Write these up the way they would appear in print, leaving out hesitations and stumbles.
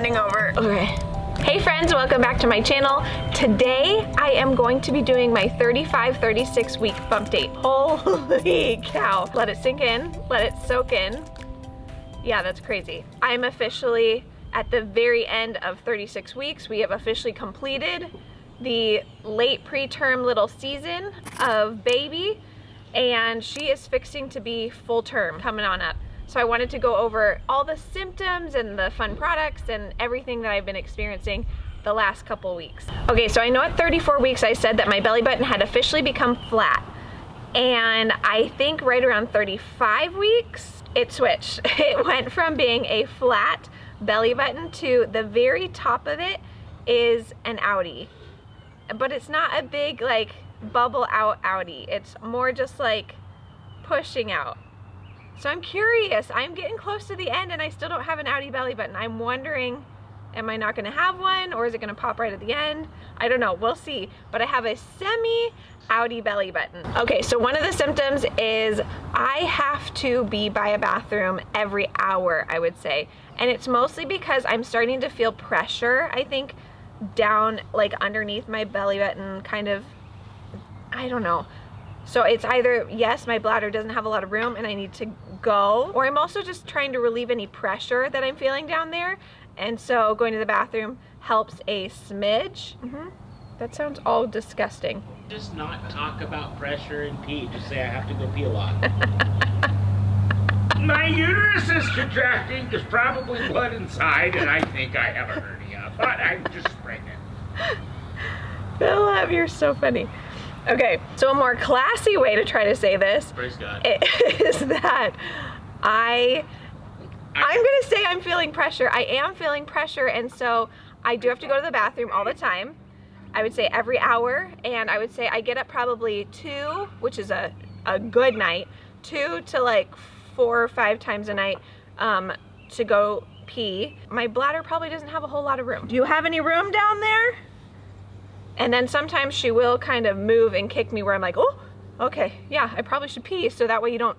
bending over. Okay. Hey friends, welcome back to my channel. Today I am going to be doing my 35-36 week bump date. Holy cow. Let it sink in, let it soak in. Yeah, that's crazy. I'm officially at the very end of 36 weeks. We have officially completed the late preterm little season of baby, and she is fixing to be full term coming on up. So I wanted to go over all the symptoms and the fun products and everything that I've been experiencing the last couple weeks. Okay, so I know at 34 weeks I said that my belly button had officially become flat. And I think right around 35 weeks, it switched. It went from being a flat belly button to the very top of it is an outie. But it's not a big like bubble out outie. It's more just like pushing out. So I'm curious, I'm getting close to the end and I still don't have an outie belly button. I'm wondering, am I not gonna have one, or is it gonna pop right at the end? I don't know, we'll see. But I have a semi-outie belly button. Okay, so one of the symptoms is I have to be by a bathroom every hour, I would say. And it's mostly because I'm starting to feel pressure, I think, down like underneath my belly button, kind of, I don't know. So it's either, yes, my bladder doesn't have a lot of room and I need to go, or I'm also just trying to relieve any pressure that I'm feeling down there. And so going to the bathroom helps a smidge. That sounds all disgusting. Just not talk about pressure and pee. Just say I have to go pee a lot. My uterus is contracting. There's probably blood inside, and I think I have a hernia, but I'm just pregnant. Philip, you're so funny. Okay, so a more classy way to try to say this Praise God. is that I'm gonna say I'm feeling pressure. I am feeling pressure, and so I do have to go to the bathroom all the time. I would say every hour, and I would say I get up probably 2, which is a good night, 2 to like 4 or 5 times a night to go pee. My bladder probably doesn't have a whole lot of room. Do you have any room down there? And then sometimes she will kind of move and kick me where I'm like, oh, okay, yeah, I probably should pee, so that way you don't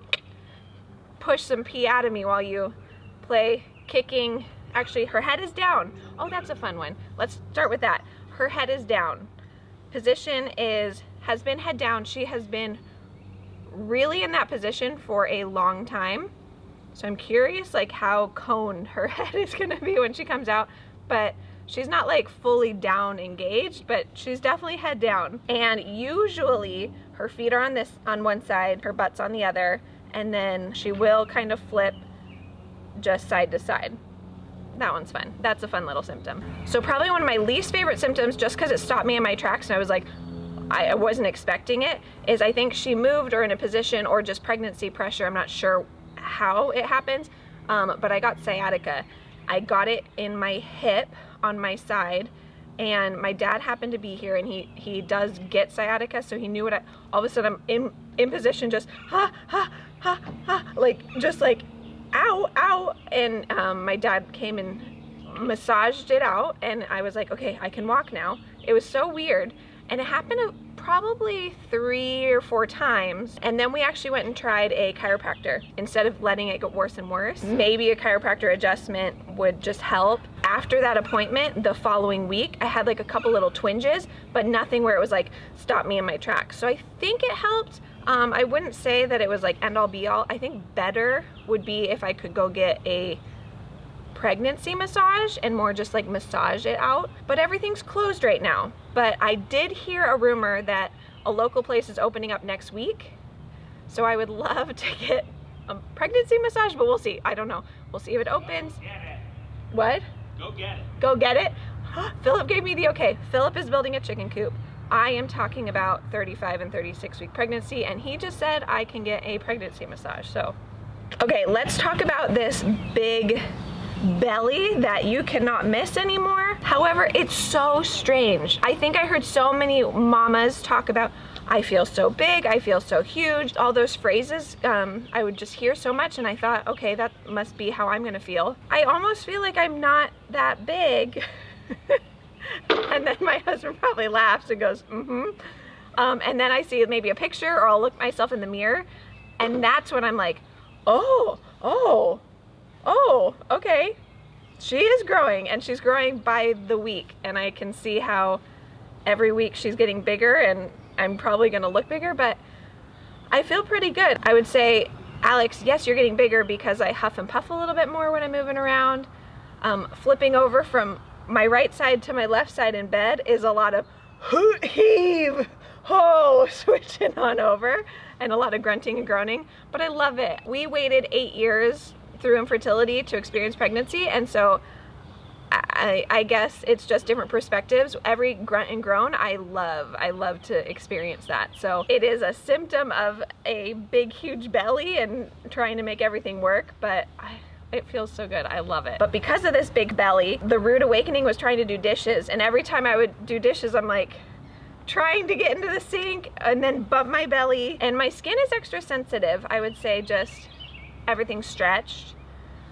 push some pee out of me while you play kicking. Actually, her head is down. Oh, that's a fun one. Let's start with that. Her head is down. Position has been head down. She has been really in that position for a long time. So I'm curious like how coned her head is gonna be when she comes out, but she's not like fully down engaged, but she's definitely head down. And usually her feet are on one side, her butt's on the other, and then she will kind of flip just side to side. That one's fun. That's a fun little symptom. So probably one of my least favorite symptoms, just because it stopped me in my tracks and I was like, I wasn't expecting it, is I think she moved or in a position or just pregnancy pressure. I'm not sure how it happens, but I got sciatica. I got it in my hip on my side, and my dad happened to be here, and he does get sciatica, so he knew what all of a sudden I'm in position, just like just like ow, ow, and my dad came and massaged it out, and I was like, okay, I can walk now. It was so weird, and it happened probably 3 or 4 times, and then we actually went and tried a chiropractor instead of letting it get worse and worse. Maybe a chiropractor adjustment would just help. After that appointment, the following week, I had like a couple little twinges, but nothing where it was like stop me in my tracks. So I think it helped. I wouldn't say that it was like end all be all. I think better would be if I could go get a pregnancy massage and more just like massage it out, but everything's closed right now. But I did hear a rumor that a local place is opening up next week, so I would love to get a pregnancy massage, but we'll see. I don't know. We'll see if it opens. Go get it. What? Go get it. Go get it? Philip gave me the okay. Philip is building a chicken coop. I am talking about 35 and 36 week pregnancy, and he just said I can get a pregnancy massage. So, okay, let's talk about this big belly that you cannot miss anymore. However, it's so strange. I think I heard so many mamas talk about, I feel so big, I feel so huge, all those phrases. I would just hear so much, and I thought, okay, that must be how I'm gonna feel. I almost feel like I'm not that big. And then my husband probably laughs and goes, and then I see maybe a picture, or I'll look myself in the mirror, and that's when I'm like, oh, okay. She is growing, and she's growing by the week, and I can see how every week she's getting bigger, and I'm probably gonna look bigger, but I feel pretty good. I would say, Alex, yes, you're getting bigger because I huff and puff a little bit more when I'm moving around. Flipping over from my right side to my left side in bed is a lot of hoot, heave, ho, switching on over, and a lot of grunting and groaning, but I love it. We waited 8 years through infertility to experience pregnancy, and so I guess it's just different perspectives. Every grunt and groan I love to experience that. So it is a symptom of a big huge belly and trying to make everything work, but it feels so good. I love it. But because of this big belly, the rude awakening was trying to do dishes, and every time I would do dishes, I'm like trying to get into the sink and then bump my belly, and my skin is extra sensitive. I would say just everything's stretched,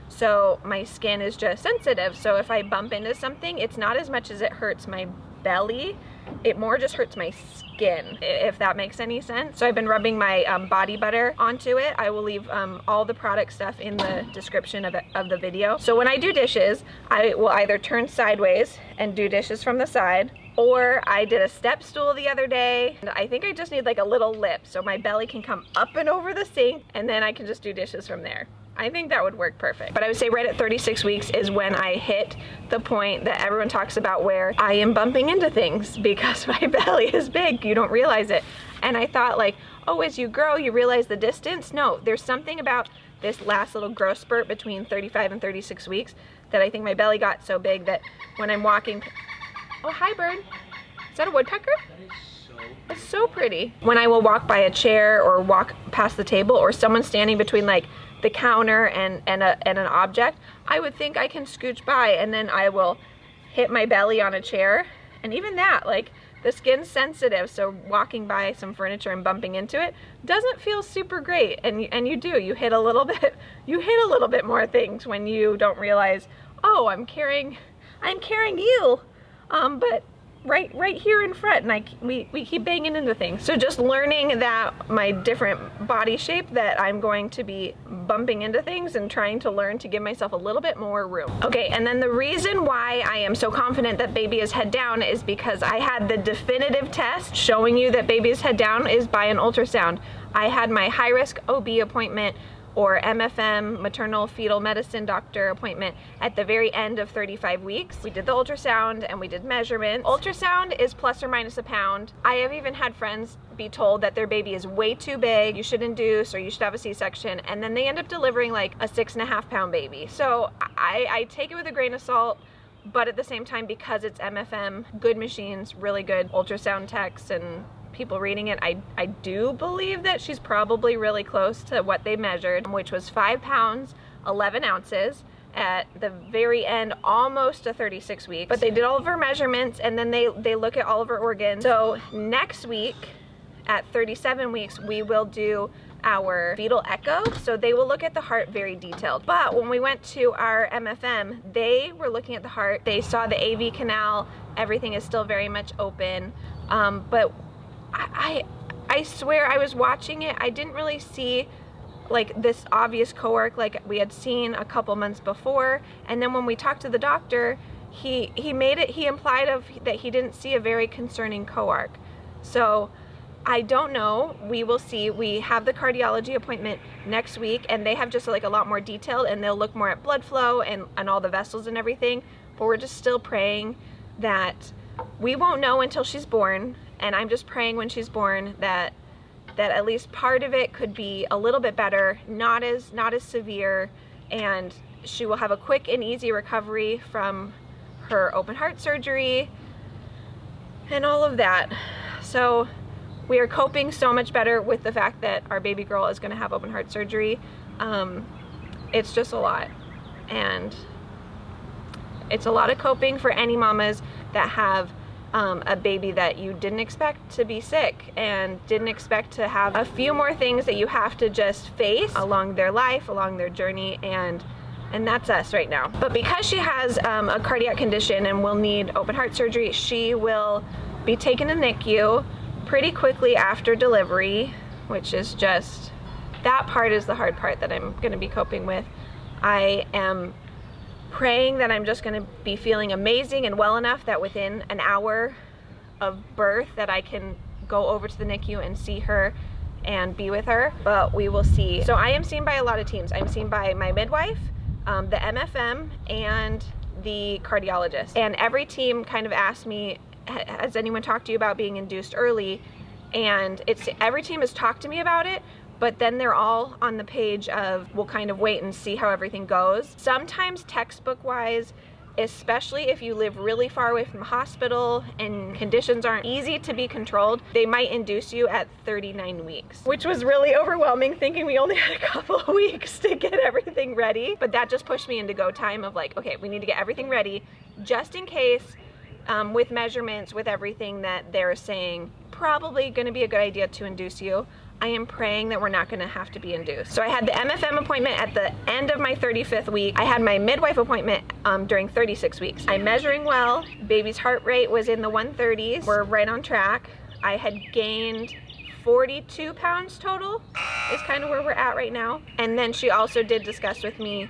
so my skin is just sensitive. So if I bump into something, it's not as much as it hurts my belly, it more just hurts my skin, if that makes any sense. So I've been rubbing my body butter onto it. I will leave all the product stuff in the description of the video. So when I do dishes, I will either turn sideways and do dishes from the side, or I did a step stool the other day, and I think I just need like a little lip so my belly can come up and over the sink, and then I can just do dishes from there. I think that would work perfect. But I would say right at 36 weeks is when I hit the point that everyone talks about where I am bumping into things because my belly is big. You don't realize it. And I thought like, oh, as you grow, you realize the distance. No, there's something about this last little growth spurt between 35 and 36 weeks that I think my belly got so big that when I'm walking, oh, hi bird. Is that a woodpecker? It's so pretty. When I will walk by a chair or walk past the table, or someone standing between like the counter and an object, I would think I can scooch by, and then I will hit my belly on a chair. And even that, like, the skin's sensitive, so walking by some furniture and bumping into it doesn't feel super great. And you hit a little bit more things when you don't realize, oh, I'm carrying you, but right here in front, and we keep banging into things. So just learning that my different body shape, that I'm going to be bumping into things and trying to learn to give myself a little bit more room. Okay, and then the reason why I am so confident that baby is head down is because I had the definitive test showing you that baby is head down is by an ultrasound. I had my high risk OB appointment, or MFM, maternal fetal medicine doctor appointment, at the very end of 35 weeks. We did the ultrasound and we did measurements. Ultrasound is plus or minus a pound. I have even had friends be told that their baby is way too big, you should induce, or you should have a C-section, and then they end up delivering like a 6.5 pound baby. So I take it with a grain of salt, but at the same time, because it's MFM, good machines, really good ultrasound techs and people reading it, I do believe that she's probably really close to what they measured, which was 5 pounds, 11 ounces at the very end, almost to 36 weeks. But they did all of her measurements, and then they look at all of her organs. So next week, at 37 weeks, we will do our fetal echo. So they will look at the heart very detailed. But when we went to our MFM, they were looking at the heart. They saw the AV canal. Everything is still very much open. But I swear I was watching it, I didn't really see like this obvious coarc like we had seen a couple months before. And then when we talked to the doctor, he implied that he didn't see a very concerning coarc. So I don't know, we will see. We have the cardiology appointment next week, and they have just like a lot more detailed, and they'll look more at blood flow and all the vessels and everything. But we're just still praying that we won't know until she's born. And I'm just praying when she's born that at least part of it could be a little bit better, not as severe, and she will have a quick and easy recovery from her open heart surgery and all of that. So we are coping so much better with the fact that our baby girl is going to have open heart surgery. It's just a lot, and it's a lot of coping for any mamas that have a baby that you didn't expect to be sick and didn't expect to have a few more things that you have to just face along their life, along their journey, and that's us right now. But because she has a cardiac condition and will need open heart surgery, she will be taken to NICU pretty quickly after delivery, which is just, that part is the hard part that I'm going to be coping with. I am praying that I'm just gonna be feeling amazing and well enough that within an hour of birth that I can go over to the NICU and see her and be with her, but we will see. So I am seen by a lot of teams. I'm seen by my midwife, the MFM, and the cardiologist. And every team kind of asked me, has anyone talked to you about being induced early? And every team has talked to me about it, but then they're all on the page of, we'll kind of wait and see how everything goes. Sometimes textbook wise, especially if you live really far away from the hospital and conditions aren't easy to be controlled, they might induce you at 39 weeks, which was really overwhelming, thinking we only had a couple of weeks to get everything ready. But that just pushed me into go time of like, okay, we need to get everything ready just in case, with measurements, with everything that they're saying, probably gonna be a good idea to induce you. I am praying that we're not gonna have to be induced. So I had the MFM appointment at the end of my 35th week. I had my midwife appointment during 36 weeks. I'm measuring well. Baby's heart rate was in the 130s. We're right on track. I had gained 42 pounds total is kind of where we're at right now. And then she also did discuss with me,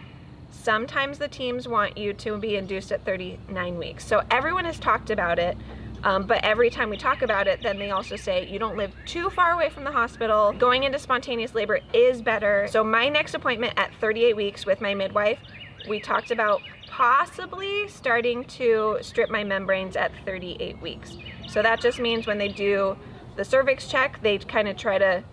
sometimes the teams want you to be induced at 39 weeks. So everyone has talked about it. But every time we talk about it, then they also say you don't live too far away from the hospital. Going into spontaneous labor is better. So my next appointment at 38 weeks with my midwife, we talked about possibly starting to strip my membranes at 38 weeks. So that just means when they do the cervix check, they kind of try to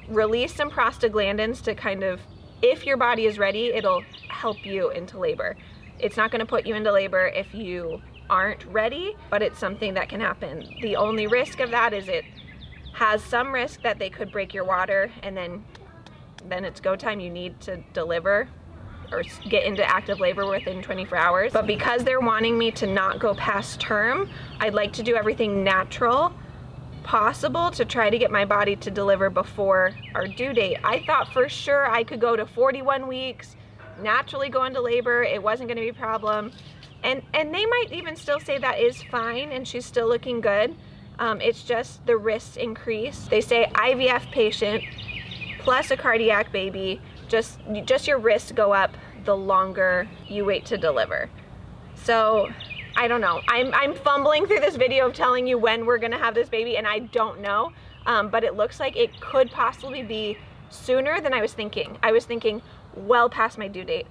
release some prostaglandins to kind of, if your body is ready, it'll help you into labor. It's not going to put you into labor if you aren't ready, but it's something that can happen. The only risk of that is it has some risk that they could break your water, and then it's go time. You need to deliver or get into active labor within 24 hours. But because they're wanting me to not go past term, I'd like to do everything natural possible to try to get my body to deliver before our due date. I thought for sure I could go to 41 weeks, naturally go into labor. It wasn't going to be a problem. And they might even still say that is fine and she's still looking good. It's just the risks increase. They say IVF patient plus a cardiac baby, just your risks go up the longer you wait to deliver. So I don't know. I'm fumbling through this video of telling you when we're gonna have this baby, and I don't know. But it looks like it could possibly be sooner than I was thinking. I was thinking well past my due date,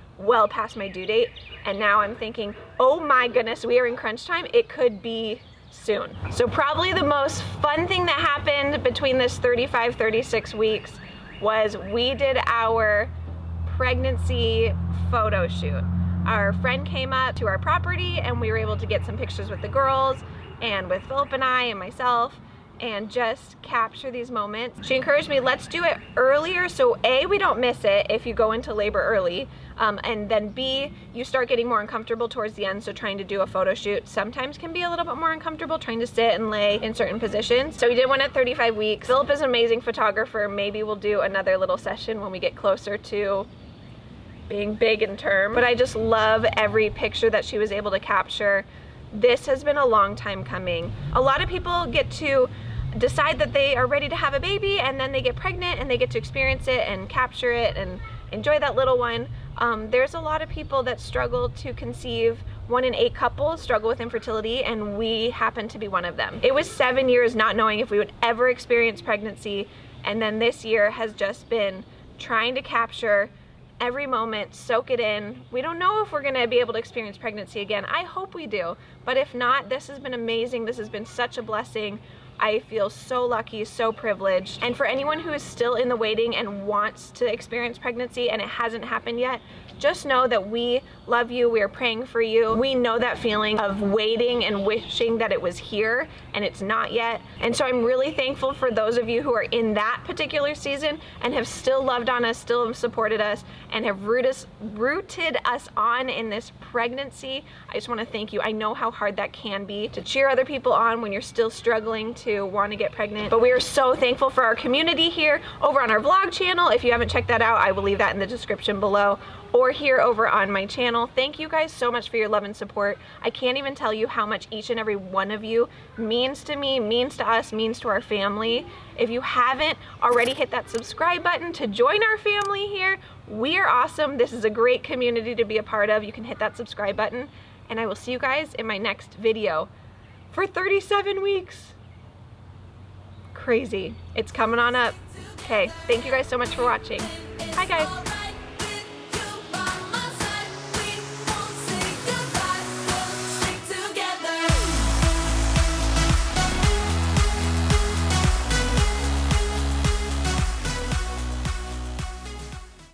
and now I'm thinking, oh my goodness, we are in crunch time. It could be soon. So probably the most fun thing that happened between this 35, 36 weeks was we did our pregnancy photo shoot. Our friend came up to our property and we were able to get some pictures with the girls and with Philip and I and myself, and just capture these moments. She encouraged me, let's do it earlier, so A, we don't miss it if you go into labor early, and then B, you start getting more uncomfortable towards the end, so trying to do a photo shoot sometimes can be a little bit more uncomfortable, trying to sit and lay in certain positions. So we did one at 35 weeks. Philip is an amazing photographer. Maybe we'll do another little session when we get closer to being big in term, but I just love every picture that she was able to capture. This has been a long time coming. A lot of people get to decide that they are ready to have a baby and then they get pregnant and they get to experience it and capture it and enjoy that little one. There's a lot of people that struggle to conceive. 1 in 8 couples struggle with infertility, and we happen to be one of them. It was 7 years not knowing if we would ever experience pregnancy, and then this year has just been trying to capture every moment, soak it in. We don't know if we're gonna be able to experience pregnancy again. I hope we do, but if not, this has been amazing. This has been such a blessing. I feel so lucky, so privileged. And for anyone who is still in the waiting and wants to experience pregnancy and it hasn't happened yet, just know that we love you, we are praying for you. We know that feeling of waiting and wishing that it was here and it's not yet. And so I'm really thankful for those of you who are in that particular season and have still loved on us, still have supported us, and have rooted us on in this pregnancy. I just want to thank you. I know how hard that can be to cheer other people on when you're still struggling to want to get pregnant. But we are so thankful for our community here over on our vlog channel. If you haven't checked that out, I will leave that in the description below, or here over on my channel. Thank you guys so much for your love and support. I can't even tell you how much each and every one of you means to me, means to us, means to our family. If you haven't already hit that subscribe button to join our family here, We are awesome. This is a great community to be a part of. You can hit that subscribe button, and I will see you guys in my next video for 37 weeks. Crazy. It's coming on up. Okay, thank you guys so much for watching. Bye guys.